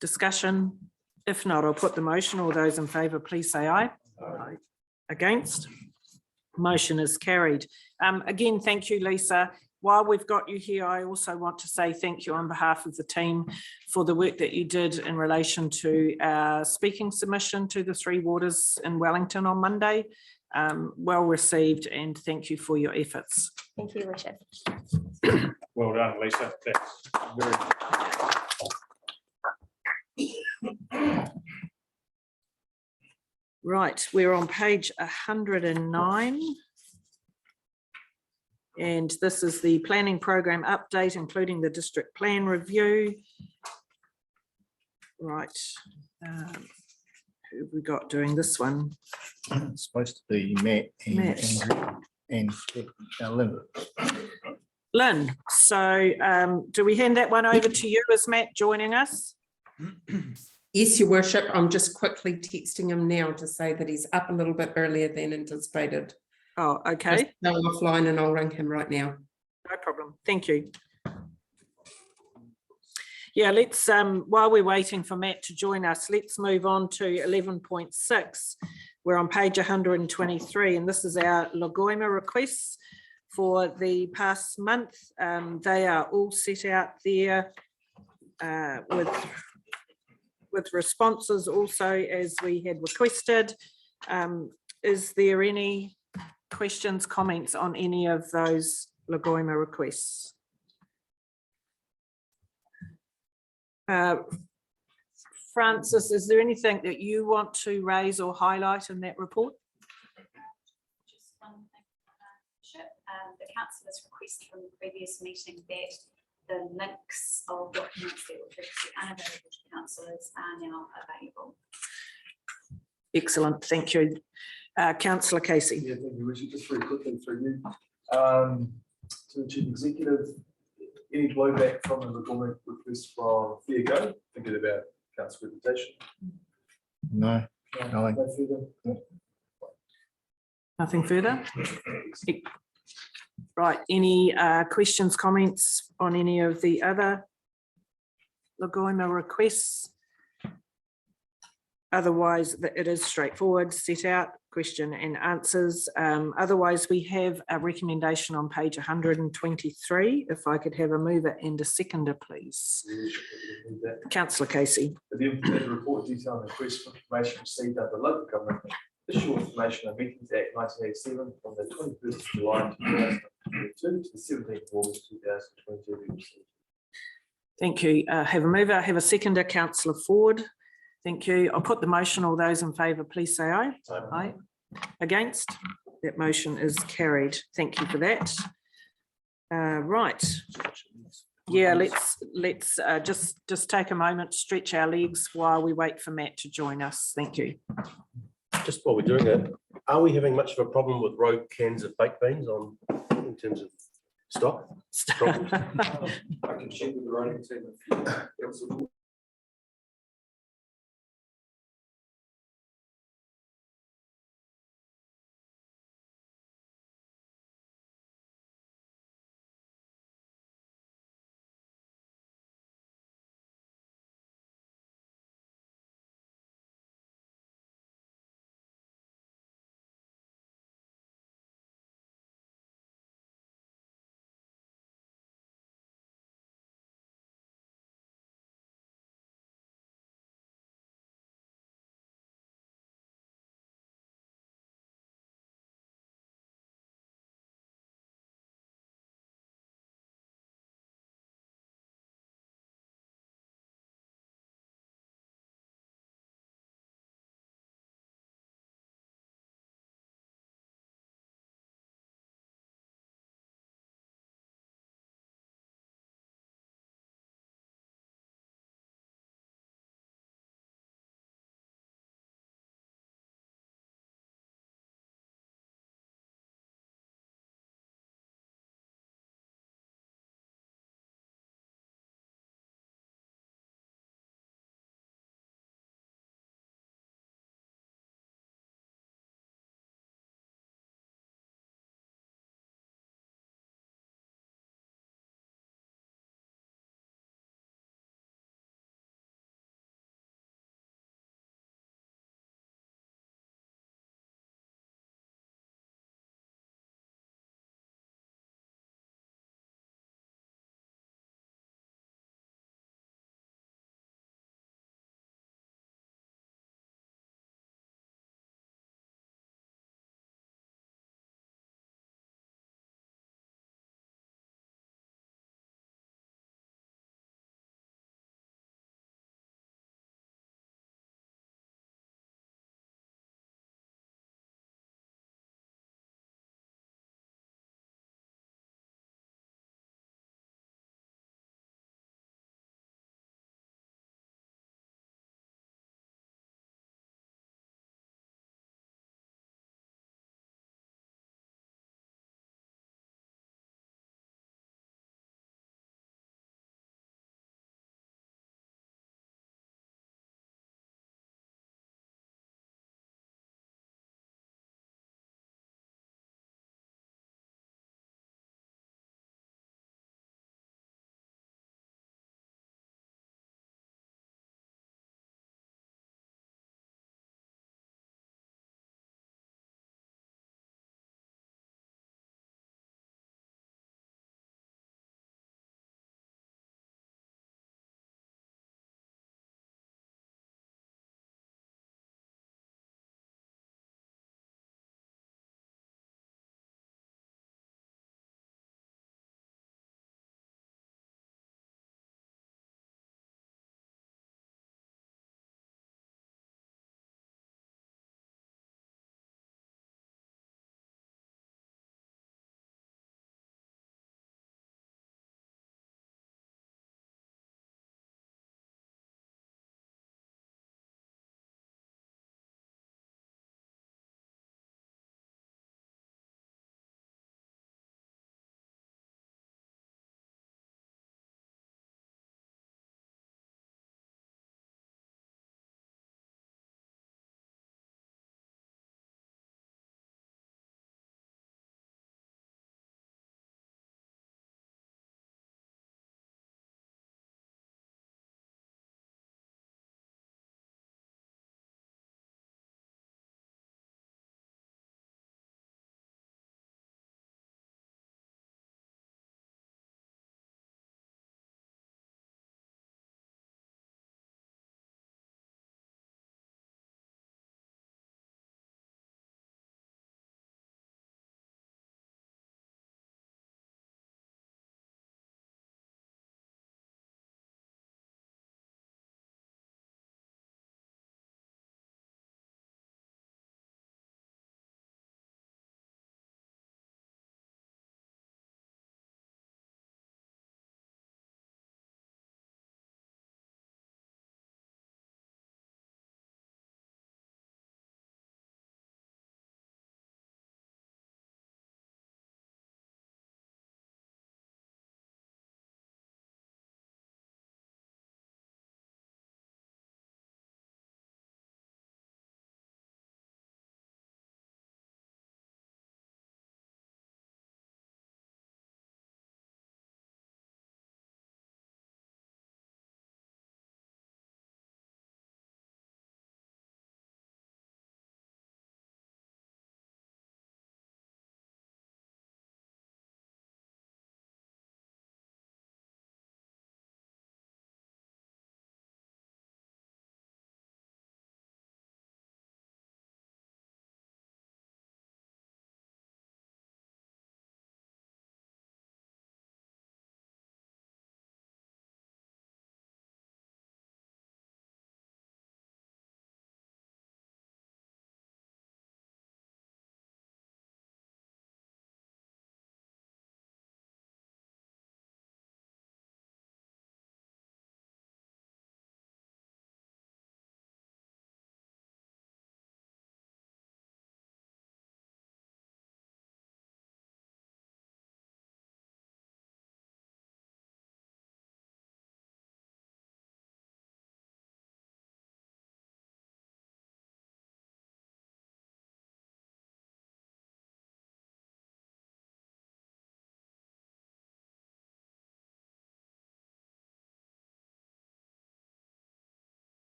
discussion? If not, I'll put the motion. All those in favour, please say aye. Aye. Against? Motion is carried. Again, thank you, Lisa. While we've got you here, I also want to say thank you on behalf of the team for the work that you did in relation to our speaking submission to the Three Waters in Wellington on Monday. Well received, and thank you for your efforts. Thank you, Richard. Well done, Lisa. That's very Right, we're on page 109. And this is the planning program update, including the district plan review. Right. Who have we got doing this one? It's supposed to be Matt and Matt. and Lynn. Lynn, so do we hand that one over to you as Matt joining us? Yes, your worship, I'm just quickly texting him now to say that he's up a little bit earlier than anticipated. Oh, okay, Just go offline and I'll ring him right now. no problem. Thank you. Yeah, let's, while we're waiting for Matt to join us, let's move on to 11.6. We're on page 123, and this is our Lagoima requests for the past month. They are all set out there with responses also as we had requested. Is there any questions, comments on any of those Lagoima requests? Francis, is there anything that you want to raise or highlight in that report? Just one thing, Bishop. The councillors requested from the previous meeting that the links of documents that were previously unavailable to councillors are now available. Excellent, thank you. Councillor Casey. Yeah, thank you, Richard. Just very quickly through you. To the Chief Executive, any blowback from the Lagoima request from Fairgo? Thinking about council reputation. No, nothing. No further? No. Nothing further? Right, any questions, comments on any of the other Lagoima requests? Otherwise, it is straightforward, set out, question and answers. Otherwise, we have a recommendation on page 123. If I could have a mover and a seconder, please. Councillor Casey. The implemented report detailing requests for information received under local government official information and meetings act 1987 from the 21st of July 2022 to the 17th of August 2022. Thank you. Have a mover, have a seconder, Councillor Ford. Thank you. I'll put the motion. All those in favour, please say aye. Aye. Against? That motion is carried. Thank you for that. Right. Yeah, let's just take a moment, stretch our legs while we wait for Matt to join us. Thank you. Just while we're doing that, are we having much of a problem with rogue cans of baked beans in terms of stock? Problems? I can check with the running team.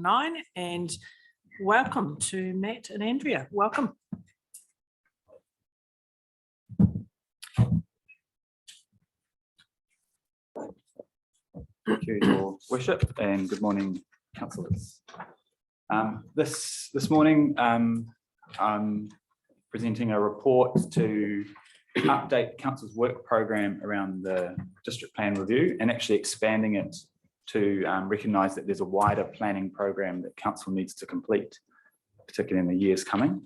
9. And welcome to Matt and Andrea. Welcome. Thank you, Your Worship, and good morning, councillors. This morning, I'm presenting a report to update council's work program around the district plan review and actually expanding it to recognise that there's a wider planning program that council needs to complete, particularly in the years coming.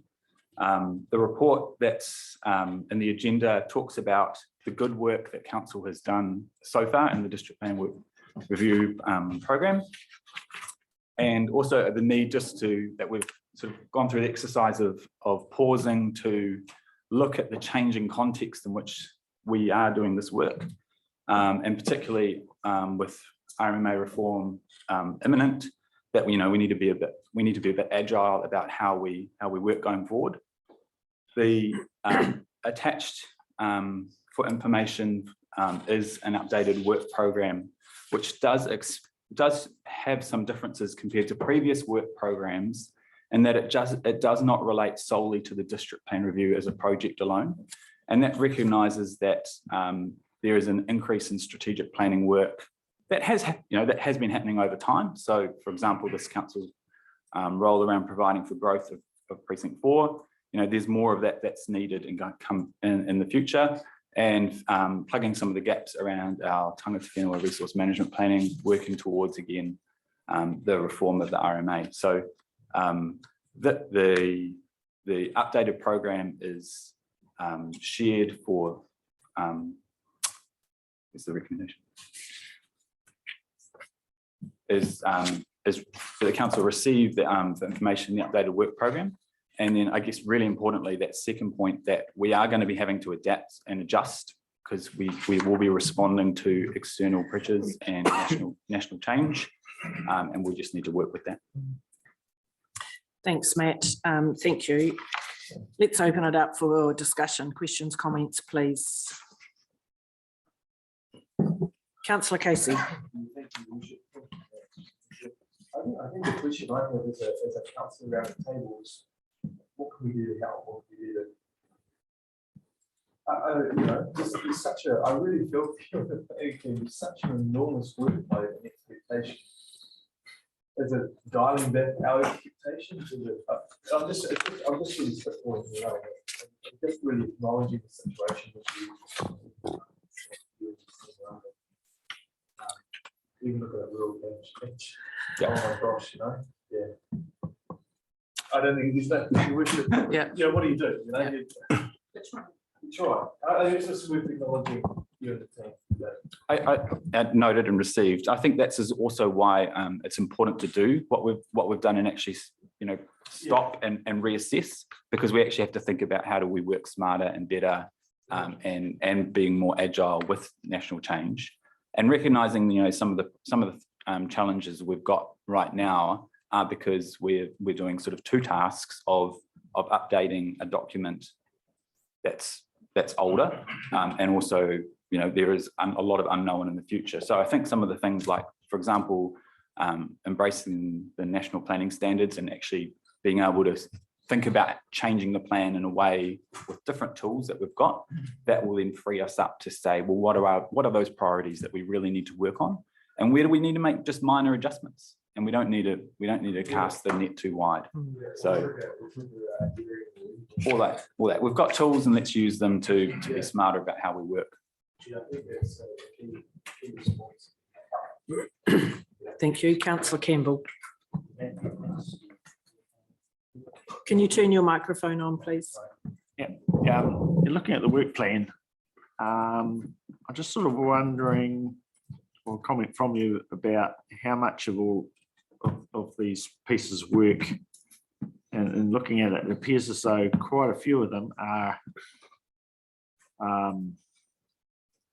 The report that's in the agenda talks about the good work that council has done so far in the district plan work review program, and also the need that we've sort of gone through the exercise of pausing to look at the changing context in which we are doing this work, and particularly with RMA reform imminent, that we need to be a bit agile about how we work going forward. The attached for information is an updated work program, which does have some differences compared to previous work programs, and that it does not relate solely to the district plan review as a project alone, and that recognises that there is an increase in strategic planning work that has been happening over time. So, for example, this council's role around providing for growth of precinct 4, there's more of that that's needed and going to come in the future. And plugging some of the gaps around our tangata whenua resource management planning, working towards, again, the reform of the RMA. So the updated program is shared for, is the recommendation? Is for the council receive the information, the updated work program. And then I guess really importantly, that second point, that we are going to be having to adapt and adjust because we will be responding to external pressures and national change, and we just need to work with that. Thanks, Matt. Thank you. Let's open it up for discussion. Questions, comments, please. Councillor Casey. I think the question I have as a councillor around the table is, what can we do to help? What can we do to, it's such a, I really feel that it can be such an enormous workload and expectation. Is it dialing back our expectations? I'm just really spitballing, I'm just really acknowledging the situation that even look at that rural bench. Oh my gosh, yeah. I don't think there's that. Yeah, what do? That's right. That's right. It's just worth acknowledging you and the team. I noted and received. I think that's also why it's important to do what we've done and actually stop and reassess, because we actually have to think about how do we work smarter and better, and being more agile with national change, and recognizing some of the challenges we've got right now are because we're doing sort of two tasks of updating a document that's older, and also there is a lot of unknown in the future. So I think some of the things like, for example, embracing the national planning standards and actually being able to think about changing the plan in a way with different tools that we've got, that will then free us up to say, well, what are those priorities that we really need to work on, and where do we need to make just minor adjustments? And we don't need to cast the net too wide. So all that we've got tools, and let's use them to be smarter about how we work. Thank you, Councillor Campbell. Can you turn your microphone on, please? Yeah, you're looking at the work plan. I'm just sort of wondering, or comment from you about how much of all of these pieces of work, and looking at it, it appears as though quite a few of them are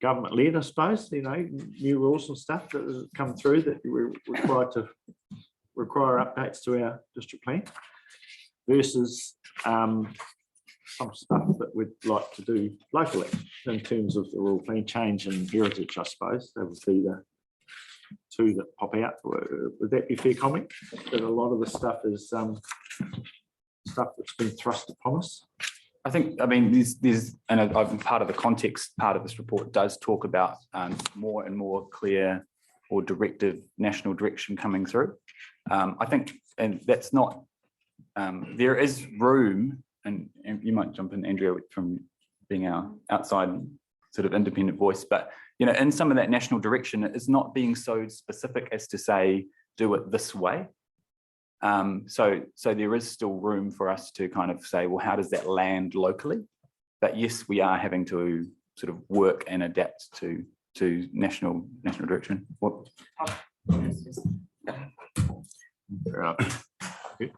government-led, I suppose, new rules and stuff that have come through that we're required to require updates to our district plan, versus some stuff that we'd like to do locally in terms of the rural plan change and heritage, I suppose. That would be two that pop out. Would that be fair comment? That a lot of the stuff is stuff that's been thrust upon us. I think, I mean, there's, and I've part of the context, part of this report does talk about more and more clear or directive national direction coming through. I think, and that's not, there is room, and you might jump in, Andrea, from being our outside sort of independent voice, but, you know, in some of that national direction, it's not being so specific as to say, do it this way. So there is still room for us to kind of say, well, how does that land locally? But yes, we are having to sort of work and adapt to national direction. What?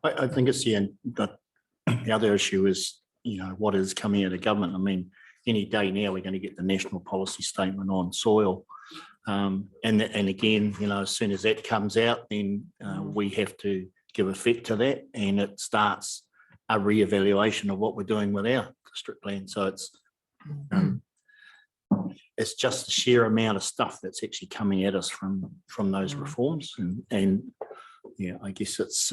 I think it's the other issue is, you know, what is coming out of government. I mean, any day now we're going to get the national policy statement on soil. And again, you know, as soon as that comes out, then we have to give effect to that, and it starts a re-evaluation of what we're doing with our district plan. So it's just the sheer amount of stuff that's actually coming at us from those reforms, and yeah, I guess it's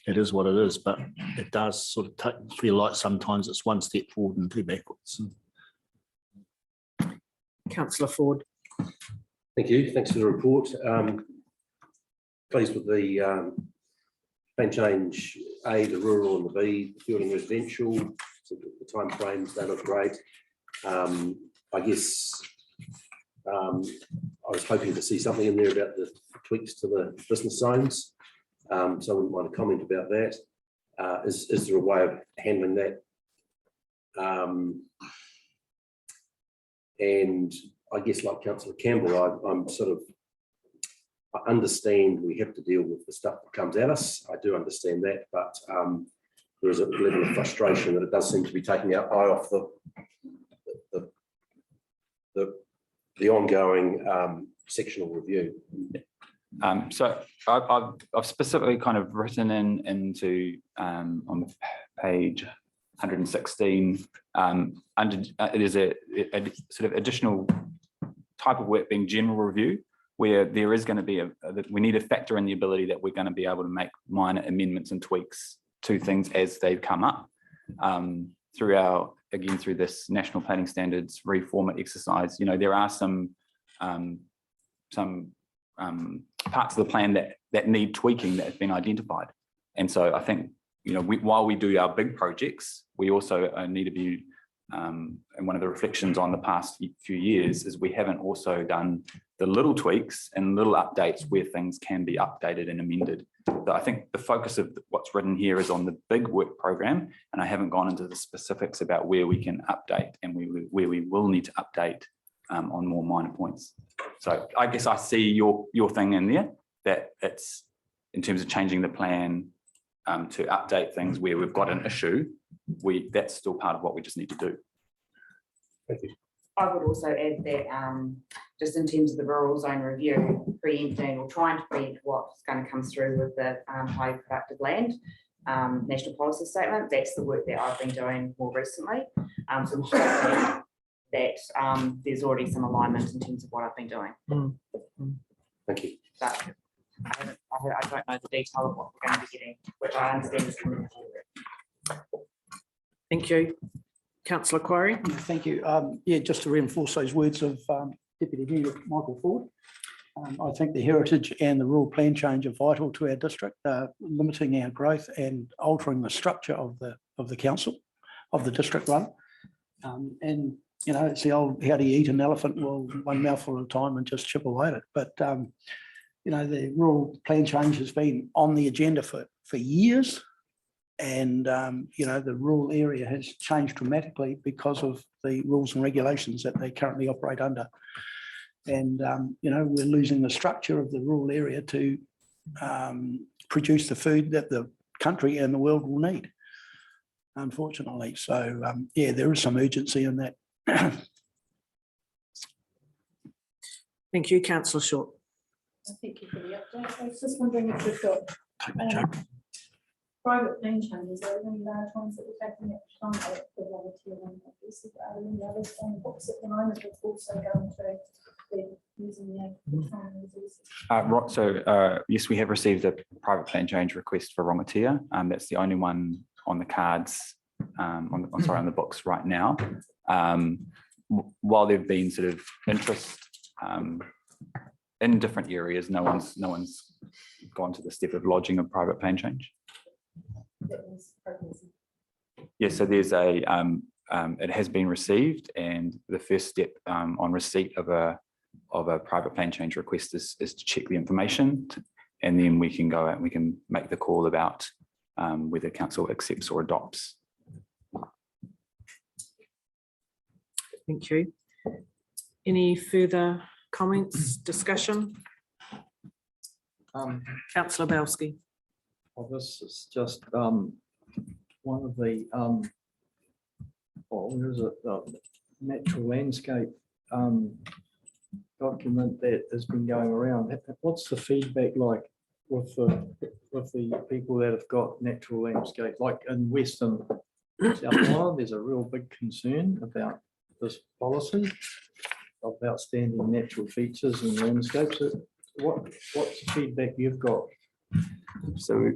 it is what it is, but it does sort of feel like sometimes it's one step forward and two backwards. Councillor Ford. Thank you. Thanks for the report. Pleased with the plan change A, the rural, and the B, the field and residential. So the timeframes, they look great. I guess I was hoping to see something in there about the tweaks to the business zones. So I wouldn't mind a comment about that. Is there a way of handling that? And I guess, like Councillor Campbell, I'm sort of, I understand we have to deal with the stuff that comes at us. I do understand that, but there is a level of frustration that it does seem to be taking our eye off the ongoing sectional review. So I've specifically kind of written into on page 116 it is a sort of additional type of work being general review, where there is going to be we need to factor in the ability that we're going to be able to make minor amendments and tweaks to things as they've come up through this national planning standards reformat exercise. You know, there are some parts of the plan that need tweaking that have been identified. And so I think, you know, while we do our big projects, we also need to be, and one of the reflections on the past few years is we haven't also done the little tweaks and little updates where things can be updated and amended. But I think the focus of what's written here is on the big work program, and I haven't gone into the specifics about where we can update and where we will need to update on more minor points. So I guess I see your thing in there, that it's in terms of changing the plan to update things where we've got an issue, that's still part of what we just need to do. Thank you. I would also add that just in terms of the rural zone review, preempting or trying to preempt what's going to come through with the high productive land national policy statement, that's the work that I've been doing more recently. So I'm hoping that there's already some alignment in terms of what I've been doing. Thank you. But I don't know the detail of what we're going to be getting, which I understand is coming forward. Thank you. Councillor Quarry. Thank you. Yeah, just to reinforce those words of Deputy Mayor Michael Ford. I think the heritage and the rural plan change are vital to our district, limiting our growth and altering the structure of the council, of the district run. And, you know, it's the old, how do you eat an elephant? Well, one mouthful at a time and just chip away at it. But, you know, the rural plan change has been on the agenda for years. And, you know, the rural area has changed dramatically because of the rules and regulations that they currently operate under. And, you know, we're losing the structure of the rural area to produce the food that the country and the world will need, unfortunately. So, yeah, there is some urgency in that. Thank you, Councillor Short. Thank you for the update. I was just wondering if we've got private plan changes, are there any large ones that we're taking extra time at the volunteer one? Obviously, but are there any others on the books at the moment that's also going to be using the time resources? Yes, we have received a private plan change request for Rongatia. That's the only one on the cards, on the books right now. While there've been sort of interest in different areas, no one's gone to the step of lodging a private plan change. Yes, so there's it has been received, and the first step on receipt of a private plan change request is to check the information, and then we can go out and we can make the call about whether council accepts or adopts. Thank you. Any further comments, discussion? Councillor Belsky. Well, this is just one of the where is it? Natural landscape document that has been going around. What's the feedback like with the people that have got natural landscape? Like in Western South Island, there's a real big concern about this policy of outstanding natural features and landscapes. What's the feedback you've got? So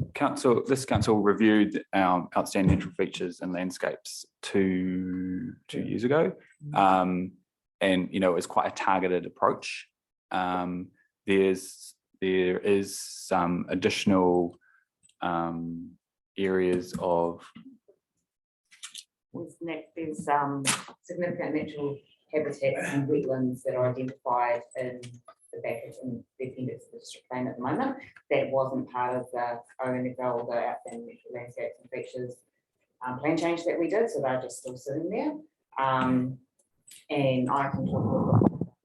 this council reviewed our outstanding natural features and landscapes two years ago. And it's quite a targeted approach. There is some additional areas of there's significant natural habitats and wetlands that are identified in the back in the appendix of the district plan at the moment. That wasn't part of the ONFL, the outstanding natural landscapes and features plan change that we did, so they're just still sitting there. And I can talk a little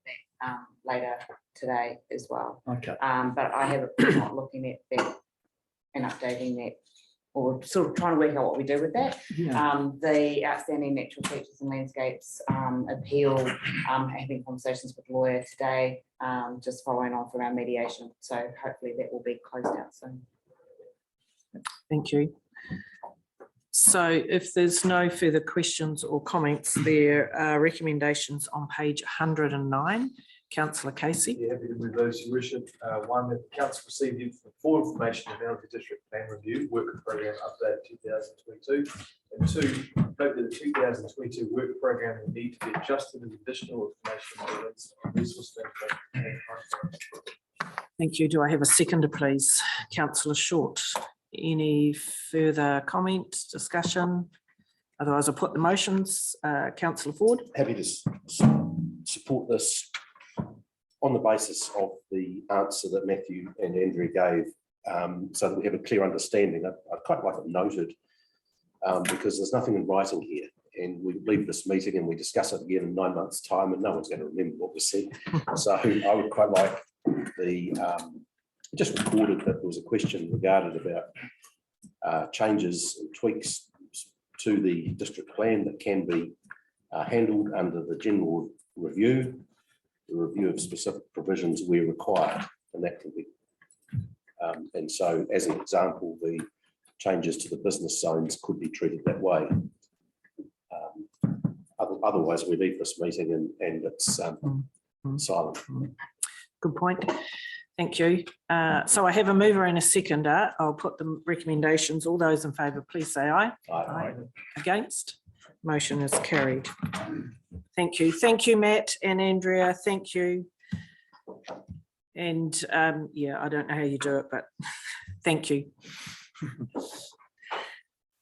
bit about that later today as well. Okay. But I have a not looking at that and updating that, or sort of trying to work out what we do with that. Yeah. The outstanding natural features and landscapes appeal, having conversations with the lawyer today, just following on from our mediation. So hopefully that will be closed out soon. Thank you. So if there's no further questions or comments, there are recommendations on page 109. Councillor Casey. Yeah, happy to move those, Your Worship. One, that the council received full information about the district plan review work program update 2022. And two, note that the 2022 work program will need to be adjusted with additional information on resource management. Thank you. Do I have a seconder, please? Councillor Short. Any further comment, discussion? Otherwise, I'll put the motions. Councillor Ford. Happy to support this on the basis of the answer that Matthew and Andrea gave, so that we have a clear understanding. I'd quite like it noted, because there's nothing in writing here, and we leave this meeting and we discuss it again in 9 months' time, and no one's going to remember what was said. So I would quite like the just recorded that there was a question regarded about changes and tweaks to the district plan that can be handled under the general review, the review of specific provisions where required, and that can be. And so, as an example, the changes to the business zones could be treated that way. Otherwise, we leave this meeting and it's silent. Good point. Thank you. So I have a mover and a seconder. I'll put the recommendations. All those in favour, please say aye. Aye. Against? Motion is carried. Thank you. Thank you, Matt and Andrea. Thank you. And yeah, I don't know how you do it, but thank you.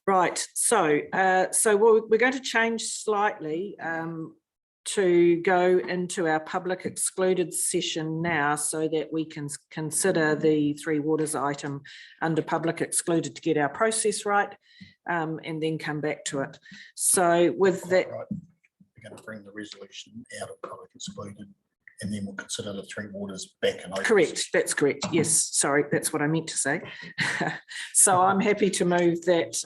Right. So we're going to change slightly to go into our public excluded session now, so that we can consider the Three Waters item under public excluded to get our process right, and then come back to it. So with that, we're going to bring the resolution out of public excluded, and then we'll consider the Three Waters back in open. Correct, that's correct. Yes, sorry, that's what I meant to say. So I'm happy to move that.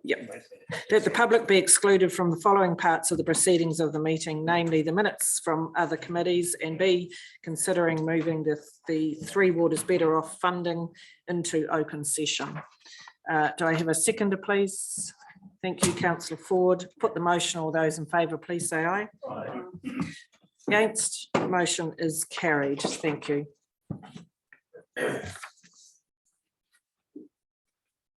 Yep. That the public be excluded from the following parts of the proceedings of the meeting, namely the minutes from other committees, and B, considering moving the Three Waters Better Off funding into open session. Do I have a seconder, please? Thank you, councillor Ford. Put the motion. All those in favour, please say aye. Against, motion is carried. Thank you.